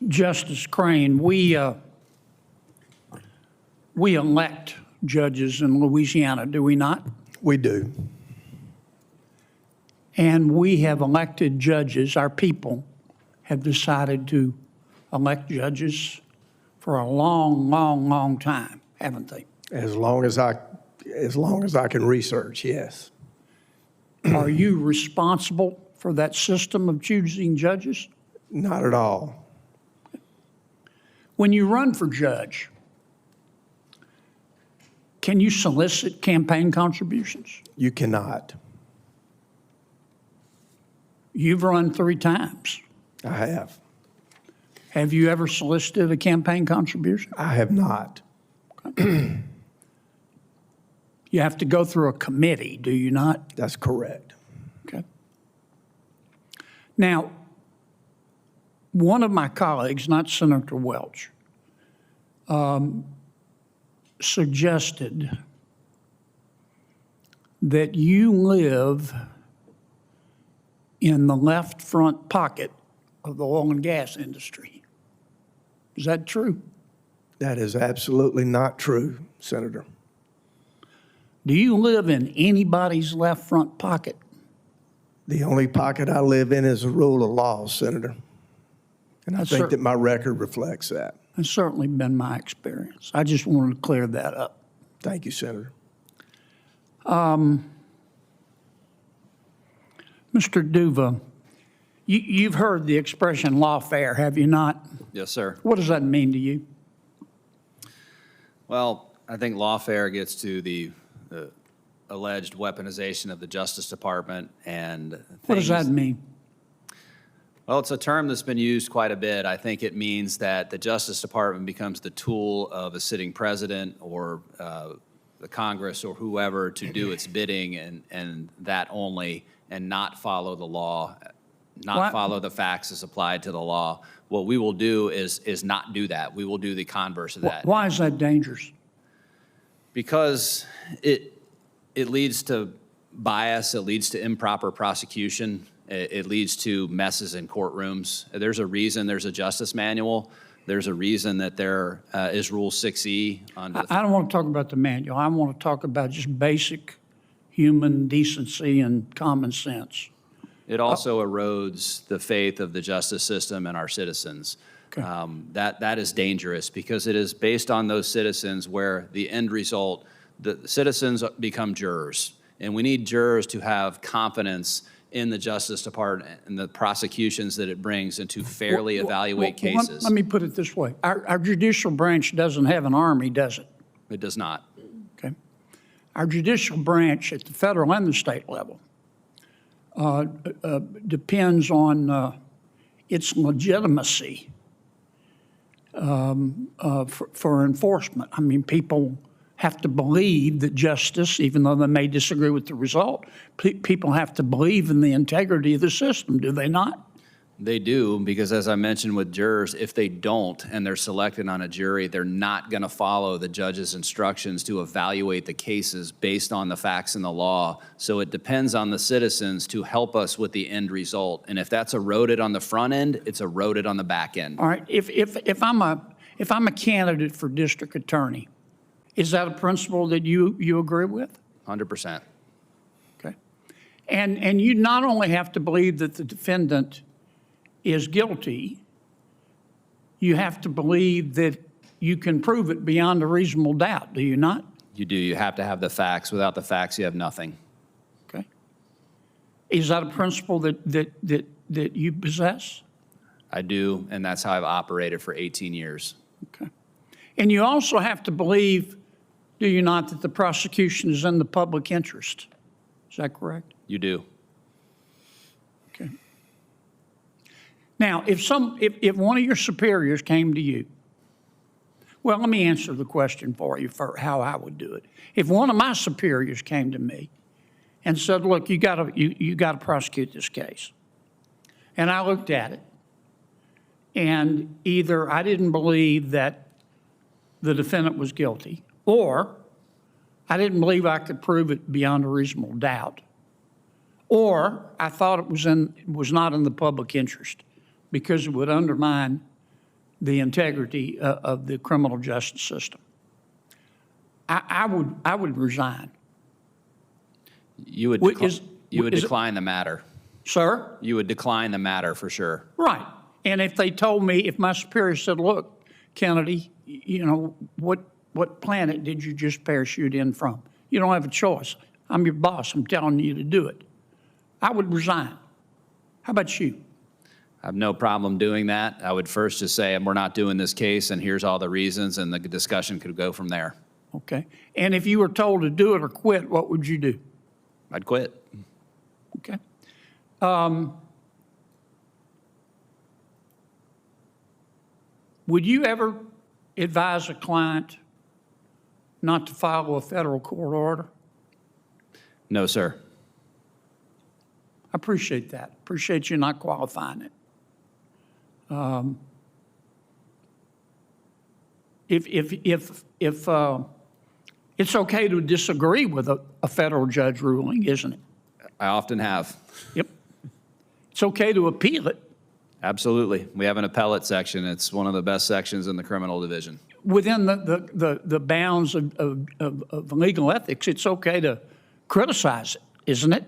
Justice Crain, we elect judges in Louisiana, do we not? We do. And we have elected judges, our people have decided to elect judges for a long, long, long time, haven't they? As long as I can research, yes. Are you responsible for that system of choosing judges? Not at all. When you run for judge, can you solicit campaign contributions? You cannot. You've run 3 times. I have. Have you ever solicited a campaign contribution? I have not. You have to go through a committee, do you not? That's correct. Okay. Now, one of my colleagues, not Senator Welch, suggested that you live in the left front pocket of the oil and gas industry. Is that true? That is absolutely not true, Senator. Do you live in anybody's left front pocket? The only pocket I live in is the rule of law, Senator. And I think that my record reflects that. That's certainly been my experience. I just wanted to clear that up. Thank you, Senator. Mr. Duva, you've heard the expression lawfare, have you not? Yes, sir. What does that mean to you? Well, I think lawfare gets to the alleged weaponization of the Justice Department and things. What does that mean? Well, it's a term that's been used quite a bit. I think it means that the Justice Department becomes the tool of a sitting president or the Congress or whoever to do its bidding and that only, and not follow the law, not follow the facts as applied to the law. What we will do is not do that. We will do the converse of that. Why is that dangerous? Because it leads to bias, it leads to improper prosecution, it leads to messes in courtrooms. There's a reason there's a justice manual. There's a reason that there is Rule 6E. I don't want to talk about the manual. I want to talk about just basic human decency and common sense. It also erodes the faith of the justice system and our citizens. Okay. That is dangerous because it is based on those citizens where the end result, the citizens become jurors. And we need jurors to have confidence in the Justice Department and the prosecutions that it brings and to fairly evaluate cases. Let me put it this way. Our judicial branch doesn't have an army, does it? It does not. Okay. Our judicial branch at the federal and the state level depends on its legitimacy for enforcement. I mean, people have to believe that justice, even though they may disagree with the result, people have to believe in the integrity of the system, do they not? They do, because as I mentioned with jurors, if they don't and they're selected on a jury, they're not going to follow the judge's instructions to evaluate the cases based on the facts and the law. So it depends on the citizens to help us with the end result. And if that's eroded on the front end, it's eroded on the back end. All right. If I'm a candidate for district attorney, is that a principle that you agree with? 100%. Okay. And you not only have to believe that the defendant is guilty, you have to believe that you can prove it beyond a reasonable doubt, do you not? You do. You have to have the facts. Without the facts, you have nothing. Okay. Is that a principle that you possess? I do, and that's how I've operated for 18 years. Okay. And you also have to believe, do you not, that the prosecution is in the public interest? Is that correct? You do. Okay. Now, if one of your superiors came to you, well, let me answer the question for you for how I would do it. If one of my superiors came to me and said, look, you got to prosecute this case, and I looked at it, and either I didn't believe that the defendant was guilty, or I didn't believe I could prove it beyond a reasonable doubt, or I thought it was not in the public interest because it would undermine the integrity of the criminal justice system. I would resign. You would, What decli- is- you would is it- decline the matter. Sir? You would decline the matter for sure. Right. And if they told me, if my superior said, look, Kennedy, you know, what planet did you just parachute in from? You don't have a choice. I'm your boss. I'm telling you to do it. I would resign. How about you? I have no problem doing that. I would first just say, we're not doing this case, and here's all the reasons, and the discussion could go from there. Okay. And if you were told to do it or quit, what would you do? I'd quit. Okay. Would you ever advise a client not to follow a federal court order? No, sir. I appreciate that. Appreciate you not qualifying it. If it's okay to disagree with a federal judge ruling, isn't it? I often have. Yep. It's okay to appeal it Absolutely. We have an appellate section. It's one of the best sections in the criminal division. within the bounds of legal ethics. It's okay to criticize it, isn't it?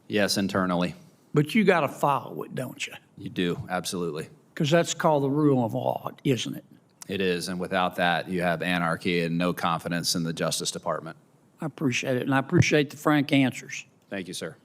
Yes, internally. But you got to follow it, don't you? You do, absolutely. Because that's called the rule of law, isn't it? It is, and without that, you have anarchy and no confidence in the Justice Department. I appreciate it, and I appreciate the frank answers. Thank you, sir.